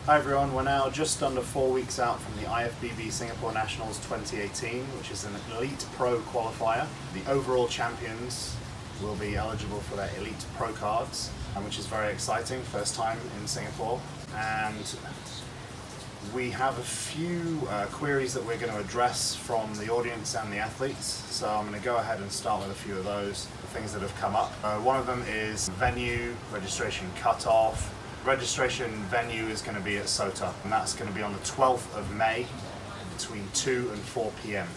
Hi everyone, we're now just under 4 weeks out from the IFBB Singapore Nationals 2018, which is an Elite Pro qualifier. The overall champions will be eligible for their Elite Pro cards, which is very exciting, first time in Singapore. And we have a few queries that we're going to address from the audience and the athletes. So I'm going to go ahead and start with a few of those, the things that have come up. One of them is venue, registration cutoff. Registration venue is going to be at SOTA, and that's going to be on the 12th of May between 2 and 4 p.m.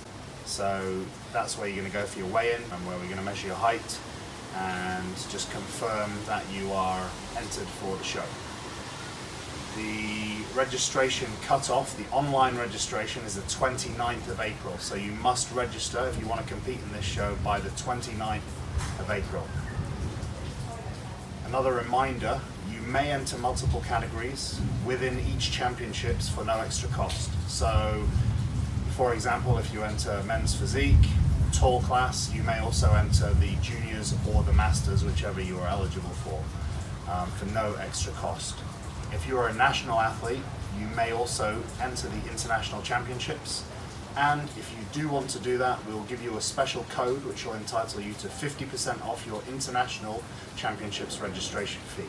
So that's where you're going to go for your weigh-in and where we're going to measure your height and just confirm that you are entered for the show. The registration cutoff, the online registration, is the 29th of April, so you must register if you want to compete in this show by the 29th of April. Another reminder, you may enter multiple categories within each championships for no extra cost. So, for example, if you enter men's physique, tall class, you may also enter the juniors or the masters, whichever you are eligible for no extra cost. If you are a national athlete, you may also enter the international championships. And if you do want to do that, we'll give you a special code which will entitle you to 50% off your international championships registration fee.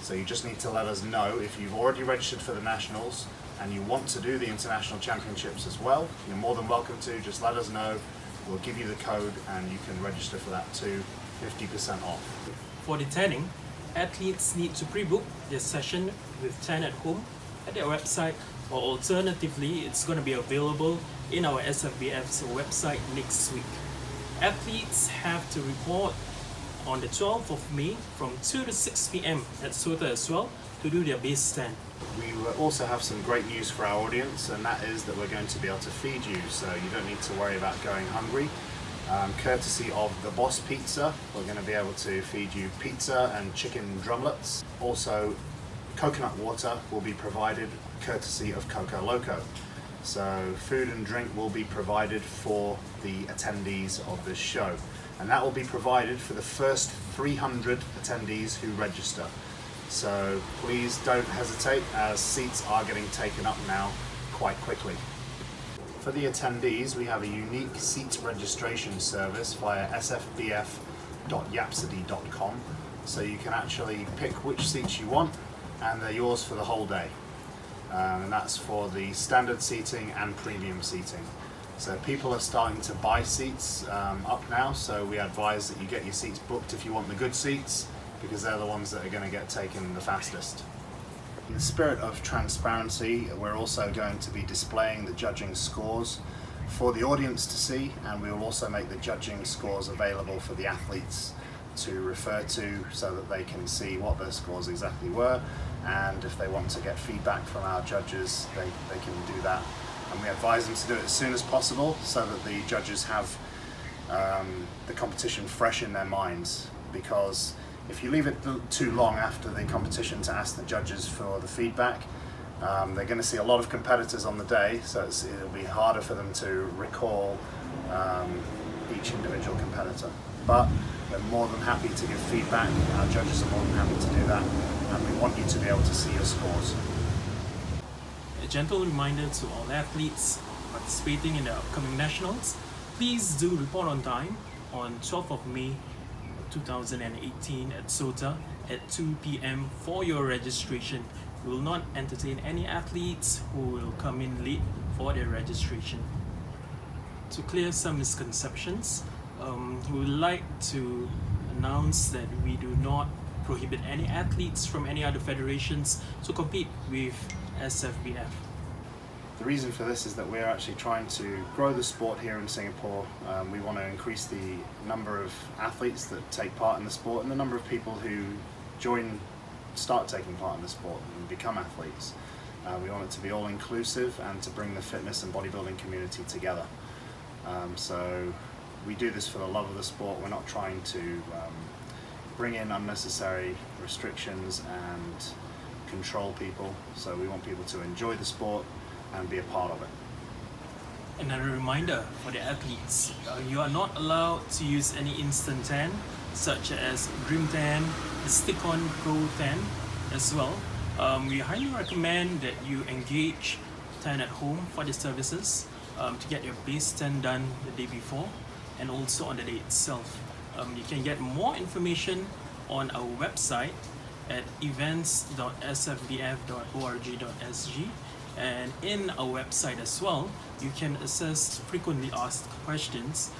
So you just need to let us know if you've already registered for the nationals and you want to do the international championships as well. You're more than welcome to, just let us know. We'll give you the code and you can register for that too, 50% off. For the tanning, athletes need to pre-book their session with Tan at Home at their website, or alternatively, it's going to be available in our SFBF's website next week. Athletes have to report on the 12th of May from 2 to 6 p.m. at SOTA as well to do their base tan. We also have some great news for our audience, and that is that we're going to be able to feed you, so you don't need to worry about going hungry. Courtesy of the Boss Pizza, we're going to be able to feed you pizza and chicken drumlets. Also, coconut water will be provided courtesy of Coco Loco. So food and drink will be provided for the attendees of this show. And that will be provided for the first 300 attendees who register. So please don't hesitate, as seats are getting taken up now quite quickly. For the attendees, we have a unique seat registration service via sfbf.yapsody.com. So you can actually pick which seats you want, and they're yours for the whole day. And that's for the standard seating and premium seating. So people are starting to buy seats up now, so we advise that you get your seats booked if you want the good seats, because they're the ones that are going to get taken the fastest. In the spirit of transparency, we're also going to be displaying the judging scores for the audience to see, and we will also make the judging scores available for the athletes to refer to so that they can see what their scores exactly were, and if they want to get feedback from our judges, they can do that. And we advise them to do it as soon as possible so that the judges have the competition fresh in their minds, because if you leave it too long after the competition to ask the judges for the feedback, they're going to see a lot of competitors on the day, so it'll be harder for them to recall each individual competitor. But we're more than happy to give feedback, our judges are more than happy to do that, and we want you to be able to see your scores. A gentle reminder to all athletes participating in the upcoming nationals, please do report on time on 12th of May 2018 at SOTA at 2 p.m. for your registration. We will not entertain any athletes who will come in late for their registration. To clear some misconceptions, we would like to announce that we do not prohibit any athletes from any other federations to compete with SFBF. The reason for this is that we're actually trying to grow the sport here in Singapore. We want to increase the number of athletes that take part in the sport and the number of people who start taking part in the sport and become athletes. We want it to be all inclusive and to bring the fitness and bodybuilding community together. So we do this for the love of the sport. We're not trying to bring in unnecessary restrictions and control people. So we want people to enjoy the sport and be a part of it. Another reminder for the athletes, you are not allowed to use any instant tan such as Dream Tan, the Stick-On Pro Tan as well. We highly recommend that you engage 10 at home for the services to get your base 10 done the day before and also on the day itself. You can get more information on our website at events.sfbf.org.sg, and in our website as well you can access frequently asked questions.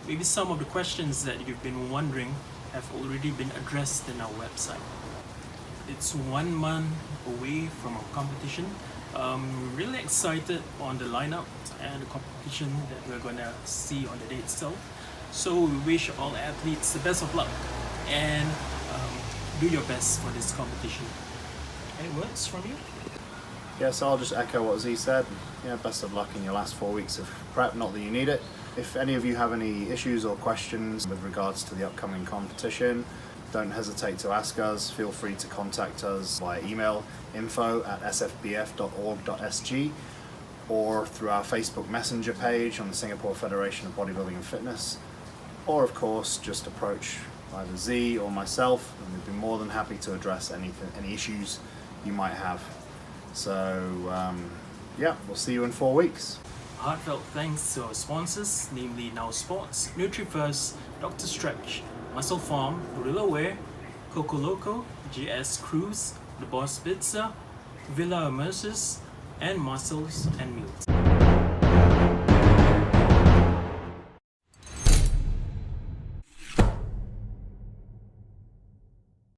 Maybe some of the questions that you've been wondering have already been addressed in our website. It's 1 month away from our competition. Really excited on the lineup and the competition that we're gonna see on the day itself. So we wish all athletes the best of luck and do your best for this competition. Any words from you? Yes, I'll just echo what Z said. Yeah, best of luck in your last 4 weeks of prep, not that you need it. If any of you have any issues or questions with regards to the upcoming competition, don't hesitate to ask us. Feel free to contact us via email, info@sfbf.org.sg, or through our Facebook Messenger page on the Singapore Federation of Bodybuilding and Fitness, or of course just approach either Z or myself, and we'd be more than happy to address any issues you might have. So yeah, we'll see you in 4 weeks. Heartfelt thanks to our sponsors, namely Now Sports, NutriFirst, Dr. Stretch, Muscle Farm, Gorilla Wear, Coco Loco, GS Cruise, The Boss Pizza, Villa Immerses, and Muscles and Meals.